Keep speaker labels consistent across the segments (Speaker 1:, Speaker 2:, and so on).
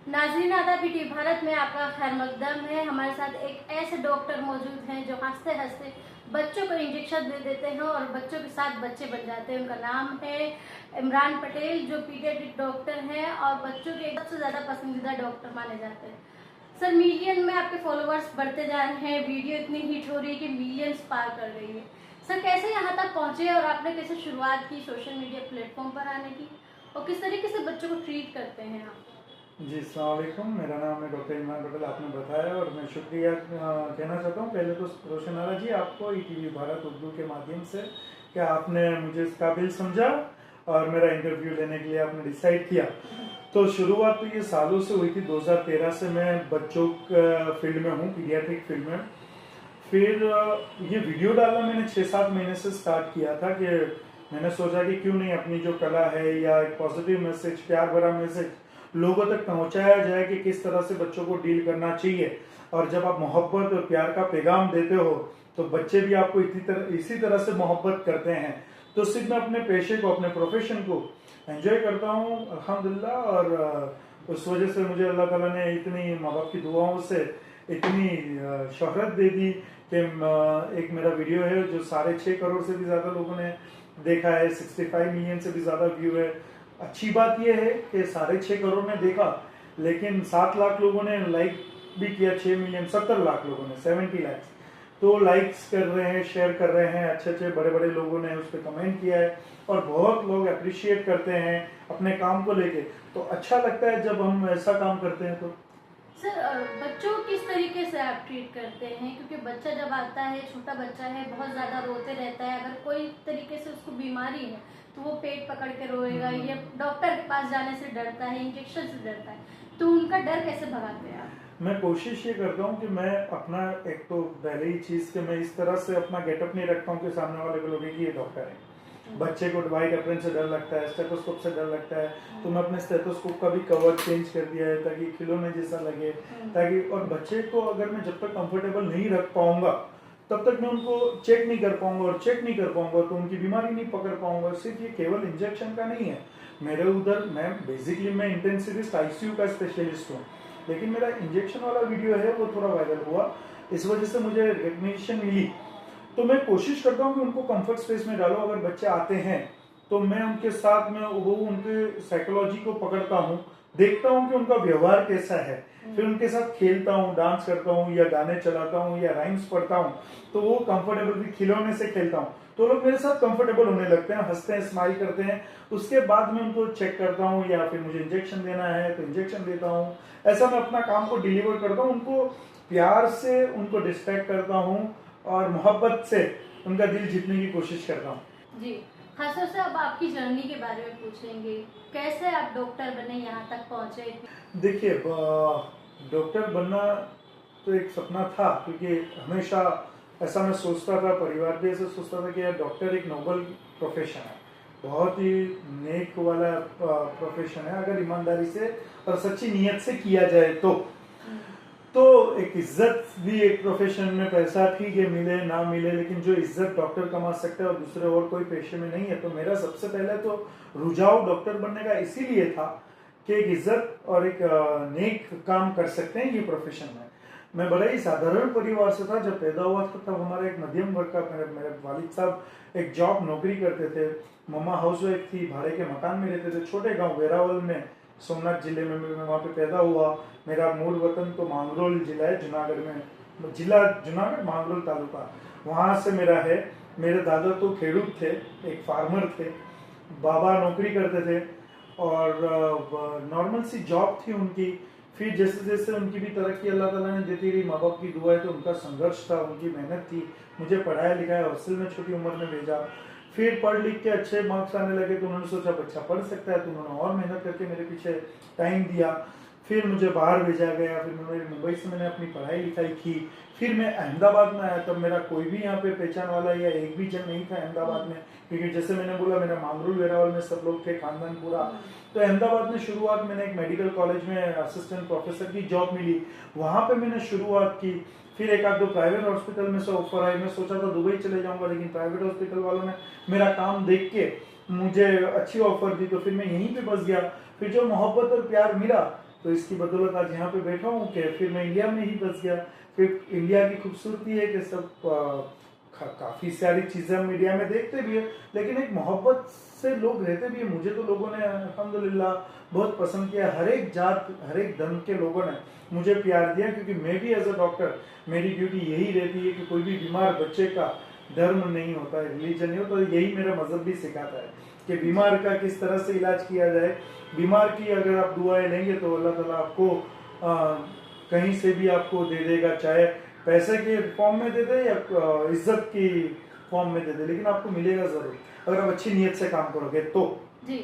Speaker 1: नाज़रीन आदाब, पीटी भारत में आपका खैर मकदम है। हमारे साथ एक ऐसे डॉक्टर मौजूद हैं जो हंसते हंसते बच्चों को इंजेक्शन दे देते हैं और बच्चों के साथ बच्चे बन जाते हैं। उनका नाम है इमरान पटेल, जो पीडियाट्रिक डॉक्टर हैं और बच्चों के सबसे ज़्यादा पसंदीदा डॉक्टर माने जाते हैं। सर, मिलियन में आपके फॉलोअर्स बढ़ते जा रहे हैं, वीडियो इतनी हिट हो रही है कि मिलियंस पार कर रही है। सर, कैसे यहाँ तक पहुँचे और आपने कैसे शुरुआत की सोशल मीडिया प्लेटफॉर्म पर आने की, और किस तरीके से बच्चों को ट्रीट करते हैं आप?
Speaker 2: जी, अस्सलाम वालेकुम। मेरा नाम है डॉक्टर इमरान पटेल, आपने बताया, और मैं शुक्रिया कहना चाहता हूँ पहले तो रोशन आरा जी आपको ईटीवी भारत उर्दू के माध्यम से कि आपने मुझे इस काबिल समझा और मेरा इंटरव्यू लेने के लिए आपने डिसाइड किया। तो शुरुआत तो ये सालों से हुई थी। 2013 से मैं बच्चों फील्ड में हूँ, पीडियाट्रिक फील्ड में। फिर ये वीडियो डालना मैंने 6-7 महीने से स्टार्ट किया था कि मैंने सोचा कि क्यों नहीं अपनी जो कला है या एक पॉजिटिव मैसेज, प्यार भरा मैसेज लोगों तक पहुंचाया जाए कि किस तरह से बच्चों को डील करना चाहिए। और जब आप मोहब्बत और प्यार का पैगाम देते हो तो बच्चे भी आपको इसी तरह से मोहब्बत करते हैं। तो सिर्फ मैं अपने पेशे को, अपने प्रोफेशन को एंजॉय करता हूँ अल्हम्दुलिल्लाह। और उस वजह से मुझे अल्लाह ताला ने इतनी माँ बाप की दुआओं से इतनी शोहरत दे दी कि एक मेरा वीडियो है जो 6.5 करोड़ से भी ज़्यादा लोगों ने देखा है, 65 मिलियन से भी ज़्यादा व्यू है। अच्छी बात यह है कि 6.5 करोड़ ने देखा, लेकिन 7 लाख लोगों ने लाइक भी किया, 6 मिलियन 70 लाख लोगों ने, 70 लाख तो लाइक्स कर रहे हैं, शेयर कर रहे हैं। अच्छे अच्छे बड़े बड़े लोगों ने उस पर कमेंट किया है और बहुत लोग अप्रिशिएट करते हैं अपने काम को लेके। तो अच्छा लगता है जब हम ऐसा काम करते हैं। तो
Speaker 1: सर, बच्चों को किस तरीके से आप ट्रीट करते हैं? क्योंकि बच्चा जब आता है, छोटा बच्चा है, बहुत ज़्यादा रोते रहता है। अगर कोई तरीके से उसको बीमारी है तो वो पेट पकड़ के रोएगा या डॉक्टर के पास जाने से डरता है, इंजेक्शन से डरता है। तो उनका डर कैसे भगाते हैं आप?
Speaker 2: मैं कोशिश ये करता हूँ कि मैं अपना, एक तो पहले ही चीज़ कि मैं इस तरह से अपना गेटअप नहीं रखता हूँ कि सामने वाले को लगे कि ये डॉक्टर है। बच्चे को वाइट एप्रन से डर लगता है, स्टेथोस्कोप से डर लगता है, तो मैं अपने स्टेथोस्कोप का भी कवर चेंज कर दिया है ताकि खिलौने जैसा लगे। ताकि, और बच्चे को अगर मैं जब तक कंफर्टेबल नहीं रख पाऊंगा तब तक मैं उनको चेक नहीं कर पाऊंगा, और चेक नहीं कर पाऊंगा तो उनकी बीमारी नहीं पकड़ पाऊंगा। सिर्फ ये केवल इंजेक्शन का नहीं है। मेरे उधर मैं बेसिकली मैं इंटेंसिविस्ट आईसीयू का स्पेशलिस्ट हूँ, लेकिन मेरा इंजेक्शन वाला वीडियो है वो थोड़ा वायरल हुआ, इस वजह से मुझे रिकग्निशन मिली। तो मैं कोशिश करता हूँ कि उनको कंफर्ट स्पेस में डालो। अगर बच्चे आते हैं तो मैं उनके साथ में वो उनके साइकोलॉजी को पकड़ता हूँ, देखता हूँ कि उनका व्यवहार कैसा है, फिर उनके साथ खेलता हूँ, डांस करता हूँ या गाने चलाता हूँ या राइम्स पढ़ता हूँ। तो वो कंफर्टेबल, भी खिलौने से खेलता हूँ तो लोग मेरे साथ कंफर्टेबल होने लगते हैं, हंसते हैं, स्माइल करते हैं। उसके बाद मैं उनको चेक करता हूँ या फिर मुझे इंजेक्शन देना है तो इंजेक्शन देता हूँ। ऐसा मैं अपना काम को डिलीवर करता हूँ, उनको प्यार से उनको डिस्ट्रैक्ट करता हूँ और मोहब्बत से उनका दिल जीतने की कोशिश करता हूँ।
Speaker 1: जी, खासतौर से अब आपकी जर्नी के बारे में पूछेंगे। कैसे आप डॉक्टर बने, यहाँ तक पहुँचे?
Speaker 2: देखिए, डॉक्टर बनना तो एक सपना था, क्योंकि हमेशा ऐसा मैं सोचता था, परिवार भी ऐसा सोचता था कि यार डॉक्टर एक नोबल प्रोफेशन है, बहुत ही नेक वाला प्रोफेशन है अगर ईमानदारी से और सच्ची नीयत से किया जाए तो एक इज्जत भी, एक प्रोफेशन में पैसा ठीक है मिले ना मिले, लेकिन जो इज्जत डॉक्टर कमा सकते हैं और दूसरे और कोई पेशे में नहीं है। तो मेरा सबसे पहले तो रुझाव डॉक्टर बनने का इसीलिए था कि एक इज्जत और एक नेक काम कर सकते हैं ये प्रोफेशन में। मैं बड़ा ही साधारण परिवार से था। जब पैदा हुआ था तब हमारा एक मध्यम वर्ग का, मेरे वालिद साहब एक जॉब नौकरी करते थे, मम्मा हाउसवाइफ थी, भाड़े के मकान में रहते थे, छोटे गांव वेरावल में, सोमनाथ जिले में। मैं वहाँ पे पैदा हुआ। मेरा मूल वतन तो मांगरोल जिला है, जूनागढ़ में, जिला जूनागढ़, मांगरोल तालुका, वहाँ से मेरा है। मेरे दादा तो खेडूत थे, एक फार्मर थे, बाबा नौकरी करते थे और नॉर्मल सी जॉब थी उनकी। फिर जैसे जैसे उनकी भी तरक्की अल्लाह ताला ने देती रही, माँ बाप की दुआ है तो उनका संघर्ष था, उनकी मेहनत थी, मुझे पढ़ाया लिखाया, हॉस्टल में छोटी उम्र में भेजा। फिर पढ़ लिख के अच्छे मार्क्स आने लगे तो उन्होंने सोचा बच्चा पढ़ सकता है, तो उन्होंने और मेहनत करके मेरे पीछे टाइम दिया। फिर मुझे बाहर भेजा गया, फिर मैं मुंबई से मैंने अपनी पढ़ाई लिखाई की। फिर मैं अहमदाबाद में आया, तब मेरा कोई भी यहाँ पे पहचान वाला या एक भी जन नहीं था अहमदाबाद में, क्योंकि जैसे मैंने बोला मेरा मांगरोल वेरावल में सब लोग थे, खानदान पूरा। तो अहमदाबाद में शुरुआत मैंने एक मेडिकल कॉलेज में असिस्टेंट प्रोफेसर की जॉब मिली, वहाँ पे मैंने शुरुआत की। फिर एक आध दो प्राइवेट हॉस्पिटल में से ऑफर आई। मैं सोचा था दुबई चले जाऊंगा, लेकिन प्राइवेट हॉस्पिटल वालों ने मेरा काम देख के मुझे अच्छी ऑफर दी, तो फिर मैं यहीं पे बस गया। फिर जो मोहब्बत और प्यार मिला तो इसकी बदौलत आज यहाँ पे बैठा हूँ कि फिर मैं इंडिया में ही बस गया। फिर इंडिया की खूबसूरती है कि सब काफ़ी सारी चीज़ें हम मीडिया में देखते भी है, लेकिन एक मोहब्बत से लोग रहते भी है। मुझे तो लोगों ने अल्हम्दुलिल्लाह बहुत पसंद किया, हर एक जात हर एक धर्म के लोगों ने मुझे प्यार दिया, क्योंकि मैं भी एज अ डॉक्टर मेरी ड्यूटी यही रहती है कि कोई भी बीमार बच्चे का धर्म नहीं होता है, रिलीजन नहीं होता, यही मेरा मजहब भी सिखाता है कि बीमार का किस तरह से इलाज किया जाए। बीमार की अगर आप दुआएं लेंगे तो अल्लाह ताला आपको कहीं से भी आपको दे देगा, चाहे पैसे के फॉर्म में दे दे या इज्जत की फॉर्म में दे दे, लेकिन आपको मिलेगा जरूर अगर आप अच्छी नीयत से काम करोगे तो।
Speaker 1: जी,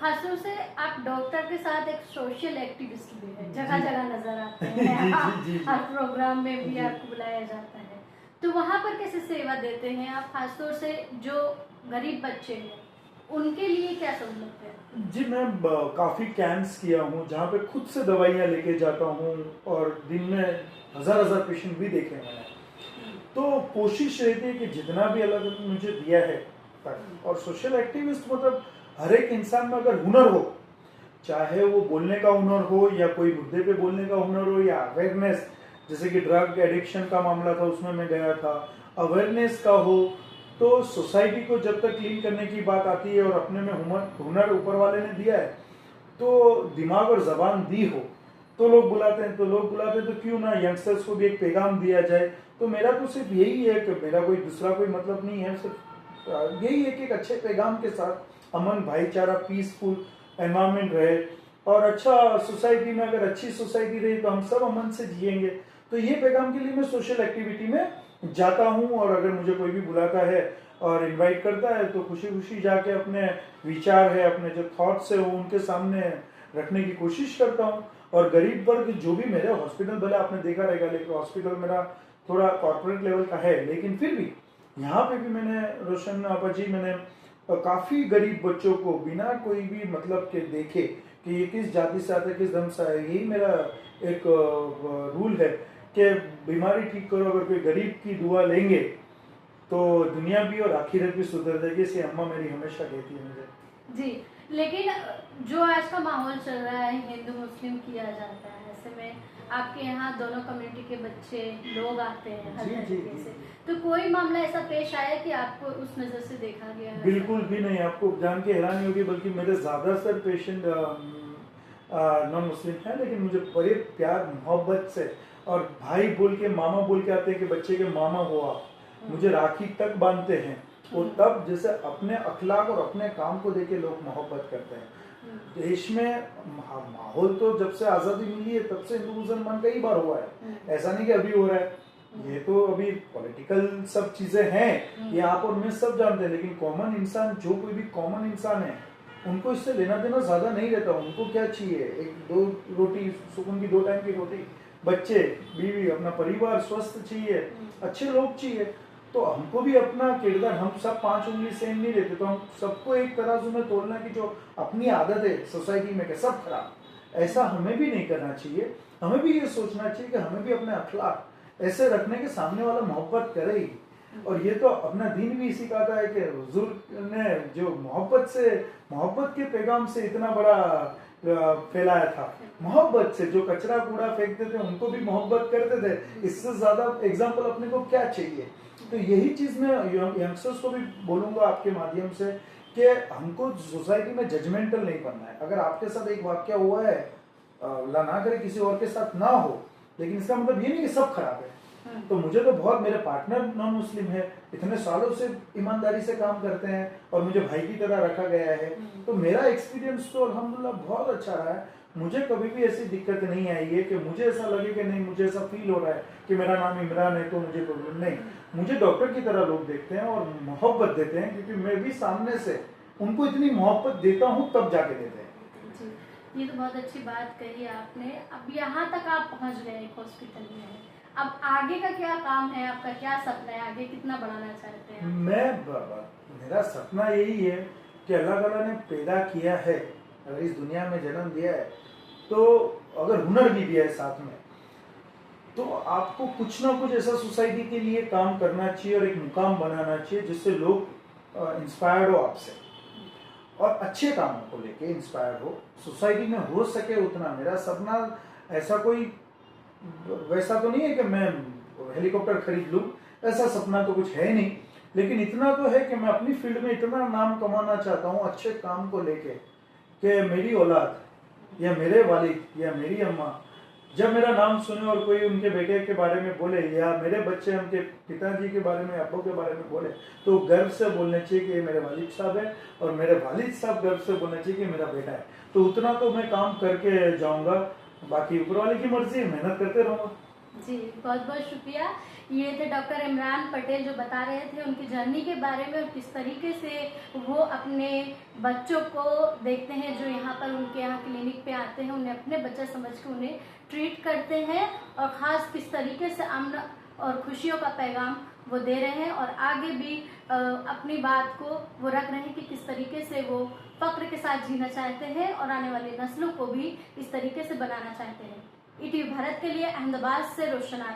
Speaker 1: खासतौर से आप डॉक्टर के साथ एक सोशल एक्टिविस्ट भी है, जगह जगह नजर आते हैं।
Speaker 2: जी।
Speaker 1: हर प्रोग्राम में भी आपको बुलाया जाता है, तो वहाँ पर कैसे सेवा देते हैं आप, खासतौर से जो गरीब बच्चे हैं उनके लिए क्या सहूलत है?
Speaker 2: जी, मैं काफ़ी कैंप्स किया हूँ जहाँ पे खुद से दवाइयाँ लेके जाता हूँ और दिन में हज़ार पेशेंट भी देखे मैंने। तो कोशिश रहती है कि जितना भी अल्लाह ने मुझे दिया है, और सोशल एक्टिविस्ट मतलब हर एक इंसान में अगर हुनर हो, चाहे वो बोलने का हुनर हो या कोई मुद्दे पे बोलने का हुनर हो या अवेयरनेस, जैसे कि ड्रग एडिक्शन का मामला था उसमें मैं गया था, अवेयरनेस का हो, तो सोसाइटी को जब तक क्लीन करने की बात आती है और अपने में हुनर ऊपर वाले ने दिया है, तो दिमाग और जबान दी हो तो लोग बुलाते हैं, तो क्यों ना यंगस्टर्स को भी एक पैगाम दिया जाए। तो मेरा तो सिर्फ यही है कि मेरा कोई दूसरा कोई मतलब नहीं है, सिर्फ यही है कि एक अच्छे पैगाम के साथ अमन भाईचारा पीसफुल एनवायरनमेंट रहे, और अच्छा सोसाइटी में अगर अच्छी सोसाइटी रही तो हम सब अमन से जिएंगे। तो ये पैगाम के लिए मैं सोशल एक्टिविटी में जाता हूँ, और अगर मुझे कोई भी बुलाता है और इनवाइट करता है तो खुशी खुशी जाके अपने विचार है, अपने जो थॉट्स है वो उनके सामने रखने की कोशिश करता हूँ। और गरीब वर्ग जो भी मेरे हॉस्पिटल, भले आपने देखा रहेगा लेकिन हॉस्पिटल मेरा थोड़ा कॉर्पोरेट लेवल का है, लेकिन फिर भी यहाँ पे भी मैंने रोशन आपा जी मैंने काफ़ी गरीब बच्चों को बिना कोई भी मतलब के देखे कि ये किस जाति से आता है किस धर्म से आया, यही मेरा एक रूल है कि बीमारी ठीक करो, अगर कोई गरीब की दुआ लेंगे तो दुनिया भी और आखिरत भी सुधर जाएगी, इसे अम्मा मेरी हमेशा कहती है मुझे।
Speaker 1: जी, लेकिन जो आज का माहौल चल रहा है हिंदू मुस्लिम किया जाता है, ऐसे में आपके यहाँ दोनों कम्युनिटी के बच्चे लोग आते हैं हर तरीके से, तो कोई मामला ऐसा पेश आया कि आपको उस नज़र से देखा गया है?
Speaker 2: बिल्कुल भी नहीं, आपको जान के हैरानी होगी, बल्कि मेरे ज़्यादातर पेशेंट नॉन मुस्लिम हैं, लेकिन मुझे बड़े प्यार मोहब्बत से और भाई बोल के मामा बोल के आते हैं कि बच्चे के मामा हो आप, मुझे राखी तक बांधते हैं। और तब जैसे अपने अखलाक और अपने काम को देके लोग मोहब्बत करते हैं। देश में माहौल तो जब से आज़ादी मिली है तब से हिंदू मुसलमान कई बार हुआ है, ऐसा नहीं कि अभी हो रहा है, ये तो अभी पॉलिटिकल सब चीजें हैं, ये आप और मैं सब जानते हैं, लेकिन कॉमन इंसान, जो कोई भी कॉमन इंसान है, उनको इससे लेना देना ज्यादा नहीं रहता। उनको क्या चाहिए, एक दो रोटी, सुकून की 2 टाइम की रोटी, बच्चे बीवी, अपना परिवार स्वस्थ चाहिए, अच्छे लोग चाहिए। तो हमको भी अपना किरदार, हम सब 5 उंगली सेम नहीं रहते, तो हम सबको एक तराजू में तोड़ना कि जो अपनी आदत है सोसाइटी में के सब खराब, ऐसा हमें भी नहीं करना चाहिए। हमें भी ये सोचना चाहिए कि हमें भी अपने अखलाक ऐसे रखने के सामने वाला मोहब्बत करे ही। और ये तो अपना दीन भी सिखाता है कि हुजूर ने जो मोहब्बत के पैगाम से इतना बड़ा फैलाया था, मोहब्बत से जो कचरा कूड़ा फेंकते थे उनको भी मोहब्बत करते थे, इससे ज्यादा एग्जाम्पल अपने को क्या चाहिए। तो यही चीज मैं यंगस्टर्स को भी बोलूंगा आपके माध्यम से कि हमको सोसाइटी में जजमेंटल नहीं बनना है। अगर आपके साथ एक वाक्य हुआ है, अल्लाह ना करे किसी और के साथ ना हो, लेकिन इसका मतलब ये नहीं कि सब खराब है। तो मुझे तो बहुत, मेरे पार्टनर नॉन मुस्लिम है, इतने सालों से ईमानदारी से काम करते हैं और मुझे भाई की तरह रखा गया है, तो मेरा एक्सपीरियंस तो अल्हम्दुलिल्लाह बहुत अच्छा रहा है। मुझे कभी भी ऐसी दिक्कत नहीं आई है कि मुझे ऐसा लगे कि नहीं, मुझे ऐसा फील हो रहा है कि मेरा नाम इमरान है तो मुझे प्रॉब्लम नहीं। मुझे डॉक्टर की तरह लोग देखते हैं और मोहब्बत देते हैं, क्योंकि मैं भी सामने से उनको इतनी मोहब्बत देता हूँ तब जाके देते हैं।
Speaker 1: ये तो बहुत अच्छी बात कही आपने। अब यहाँ तक आप पहुँच गए, एक हॉस्पिटल में, अब आगे का क्या काम है आपका, क्या सपना है, आगे कितना बढ़ाना चाहते हैं?
Speaker 2: मेरा सपना यही है कि अल्लाह ताला ने पैदा किया है, अगर इस दुनिया में जन्म दिया है, तो अगर हुनर भी दिया है साथ में, तो आपको कुछ ना कुछ ऐसा सोसाइटी के लिए काम करना चाहिए और एक मुकाम बनाना चाहिए जिससे लोग इंस्पायर्ड हो आपसे। और अच्छे कामों को लेके इंस्पायर हो, सोसाइटी में हो सके उतना। मेरा सपना ऐसा कोई वैसा तो नहीं है कि मैं हेलीकॉप्टर खरीद लूँ, ऐसा सपना तो कुछ है नहीं, लेकिन इतना तो है कि मैं अपनी फील्ड में इतना नाम कमाना चाहता हूँ अच्छे काम को लेके कि मेरी औलाद या मेरे वालिद या मेरी अम्मा जब मेरा नाम सुने और कोई उनके बेटे के बारे में बोले या मेरे बच्चे उनके पिताजी के बारे में, अब्बू के बारे में बोले, तो गर्व से बोलने चाहिए कि ये मेरे वालिद साहब है, और मेरे वालिद साहब गर्व से बोलने चाहिए कि मेरा बेटा है। तो उतना तो मैं काम करके जाऊंगा, बाकी ऊपर वाले की मर्जी, मेहनत करते रहूंगा।
Speaker 1: जी, बहुत बहुत शुक्रिया। ये थे डॉक्टर इमरान पटेल जो बता रहे थे उनकी जर्नी के बारे में और किस तरीके से वो अपने बच्चों को देखते हैं जो यहाँ पर उनके यहाँ क्लिनिक पे आते हैं, उन्हें अपने बच्चे समझ के उन्हें ट्रीट करते हैं, और ख़ास किस तरीके से अमन और खुशियों का पैगाम वो दे रहे हैं, और आगे भी अपनी बात को वो रख रहे हैं कि किस तरीके से वो फक्र के साथ जीना चाहते हैं और आने वाली नस्लों को भी इस तरीके से बनाना चाहते हैं। ईटीवी भारत के लिए अहमदाबाद से रोशन आरा।